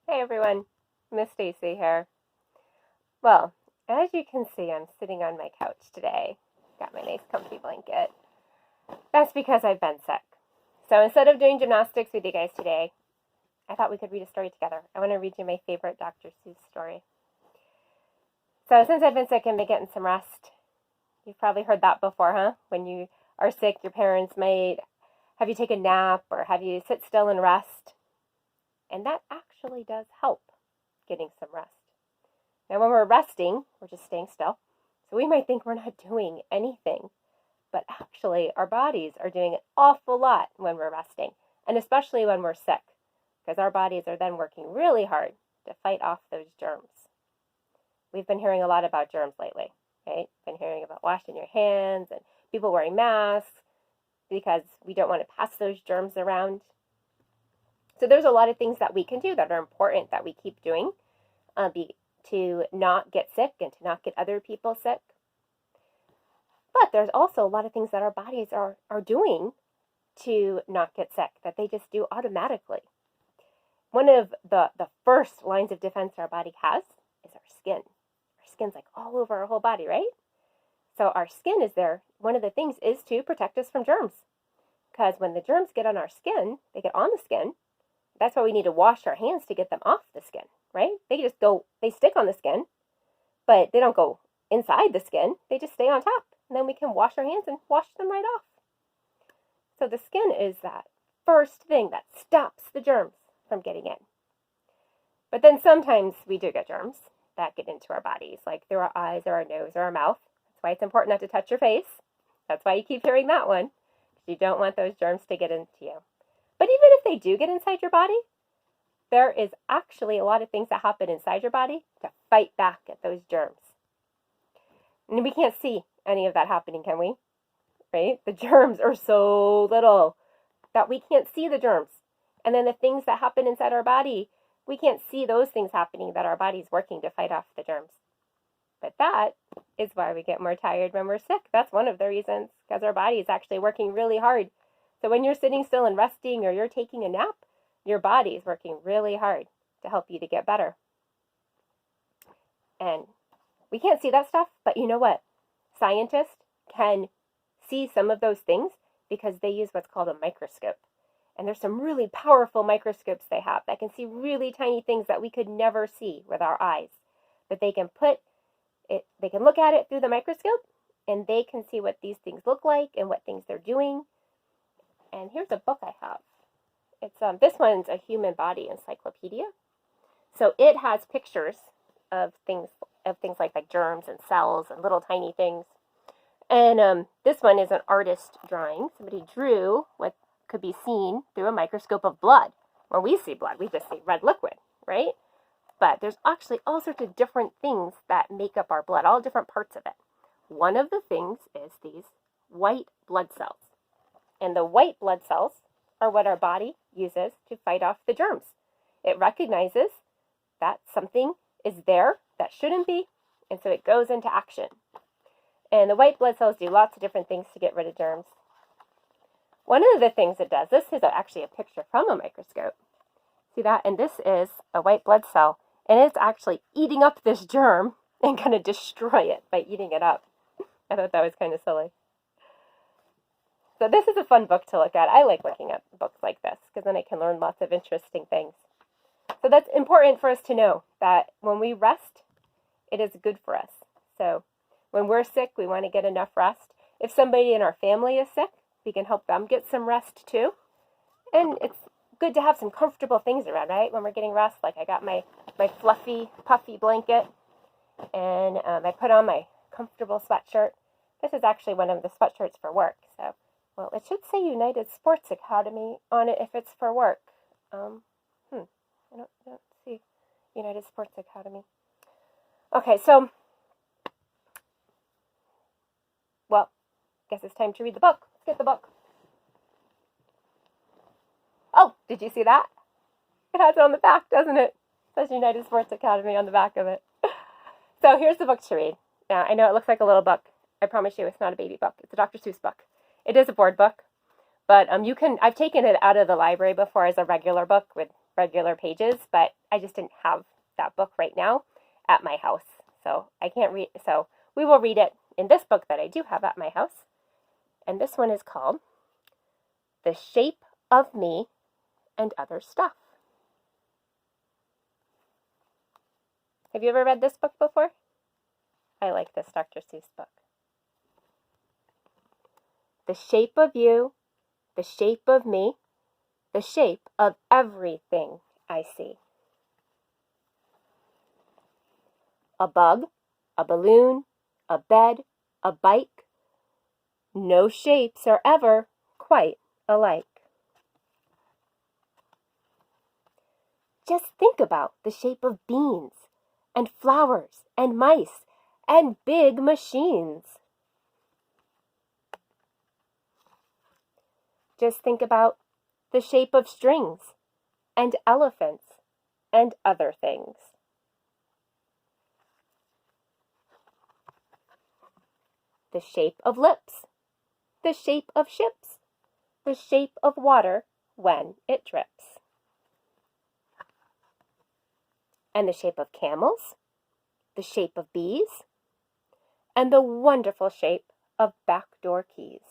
Hey everyone, Miss Stacy here. Well, as you can see, I'm sitting on my couch today. Got my nice comfy blanket. That's because I've been sick. So instead of doing gymnastics with you guys today, I thought we could read a story together. I want to read you my favorite Dr. Seuss story. So since I've been sick and been getting some rest, you've probably heard that before, huh? When you are sick, your parents might have you take a nap or have you sit still and rest. And that actually does help getting some rest. Now, when we're resting, we're just staying still. So we might think we're not doing anything, but actually our bodies are doing an awful lot when we're resting, and especially when we're sick, because our bodies are then working really hard to fight off those germs. We've been hearing a lot about germs lately, right? Been hearing about washing your hands and people wearing masks because we don't want to pass those germs around. So there's a lot of things that we can do that are important that we keep doing to not get sick and to not get other people sick. But there's also a lot of things that our bodies are doing to not get sick that they just do automatically. One of the first lines of defense our body has is our skin. Our skin's like all over our whole body, right? So our skin is there. One of the things is to protect us from germs. Because when the germs get on our skin, they get on the skin. That's why we need to wash our hands to get them off the skin, right? They stick on the skin, but they don't go inside the skin. They just stay on top. And then we can wash our hands and wash them right off. So the skin is that first thing that stops the germs from getting in. But then sometimes we do get germs that get into our bodies, like through our eyes or our nose or our mouth. That's why it's important not to touch your face. That's why you keep hearing that one. You don't want those germs to get into you. But even if they do get inside your body, there is actually a lot of things that happen inside your body to fight back at those germs. And we can't see any of that happening, can we? Right? The germs are so little that we can't see the germs. And then the things that happen inside our body, we can't see those things happening that our body's working to fight off the germs. But that is why we get more tired when we're sick. That's one of the reasons, because our body is actually working really hard. So when you're sitting still and resting or you're taking a nap, your body is working really hard to help you to get better. And we can't see that stuff, but you know what? Scientists can see some of those things because they use what's called a microscope. And there's some really powerful microscopes they have that can see really tiny things that we could never see with our eyes. But they can look at it through the microscope and they can see what these things look like and what things they're doing. And here's a book I have. It's this one's a human body encyclopedia. So it has pictures of things like germs and cells and little tiny things. And this one is an artist drawing. Somebody drew what could be seen through a microscope of blood. When we see blood, we just see red liquid, right? But there's actually all sorts of different things that make up our blood, all different parts of it. One of the things is these white blood cells. And the white blood cells are what our body uses to fight off the germs. It recognizes that something is there that shouldn't be, and so it goes into action. And the white blood cells do lots of different things to get rid of germs. One of the things it does, this is actually a picture from a microscope. See that? And this is a white blood cell, and it's actually eating up this germ and going to destroy it by eating it up. I thought that was kind of silly. So this is a fun book to look at. I like looking at books like this because then I can learn lots of interesting things. So that's important for us to know that when we rest, it is good for us. So when we're sick, we want to get enough rest. If somebody in our family is sick, we can help them get some rest too. And it's good to have some comfortable things around, right? When we're getting rest, like I got my fluffy, puffy blanket and I put on my comfortable sweatshirt. This is actually one of the sweatshirts for work. So, well, it should say United Sports Academy on it if it's for work. I don't see United Sports Academy. Okay, so, well, guess it's time to read the book. Let's get the book. Oh, did you see that? It has it on the back, doesn't it? It says United Sports Academy on the back of it. So here's the book to read. Now, I know it looks like a little book. I promise you it's not a baby book. It's a Dr. Seuss book. It is a board book, but I've taken it out of the library before as a regular book with regular pages, but I just didn't have that book right now at my house. So I can't read, so we will read it in this book that I do have at my house. And this one is called The Shape of Me and Other Stuff. Have you ever read this book before? I like this Dr. Seuss book. The shape of you, the shape of me, the shape of everything I see. A bug, a balloon, a bed, a bike. No shapes are ever quite alike. Just think about the shape of beans and flowers and mice and big machines. Just think about the shape of strings and elephants and other things. The shape of lips, the shape of ships, the shape of water when it drips. And the shape of camels, the shape of bees, and the wonderful shape of backdoor keys.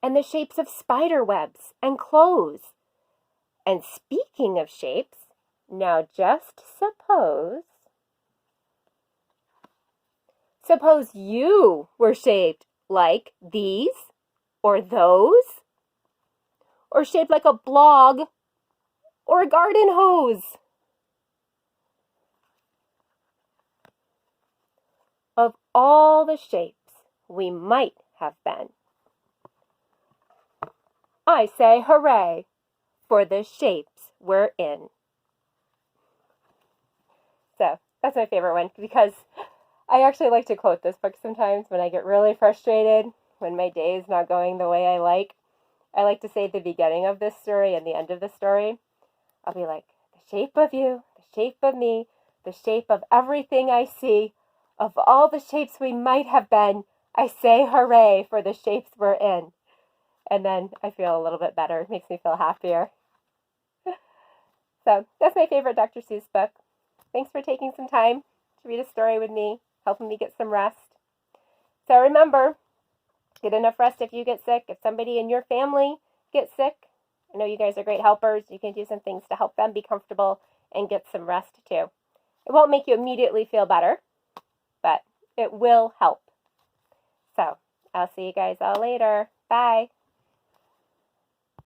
And the shapes of spider webs and clothes. And speaking of shapes, now just suppose you were shaped like these or those, or shaped like a blog or a garden hose. Of all the shapes we might have been, I say hooray for the shapes we're in. So that's my favorite one because I actually like to quote this book sometimes when I get really frustrated, when my day is not going the way I like. I like to say the beginning of this story and the end of the story. I'll be like, the shape of you, the shape of me, the shape of everything I see, of all the shapes we might have been, I say hooray for the shapes we're in. And then I feel a little bit better. It makes me feel happier. So that's my favorite Dr. Seuss book. Thanks for taking some time to read a story with me, helping me get some rest. So remember, get enough rest if you get sick. If somebody in your family gets sick, I know you guys are great helpers. You can do some things to help them be comfortable and get some rest too. It won't make you immediately feel better, but it will help. So I'll see you guys all later. Bye.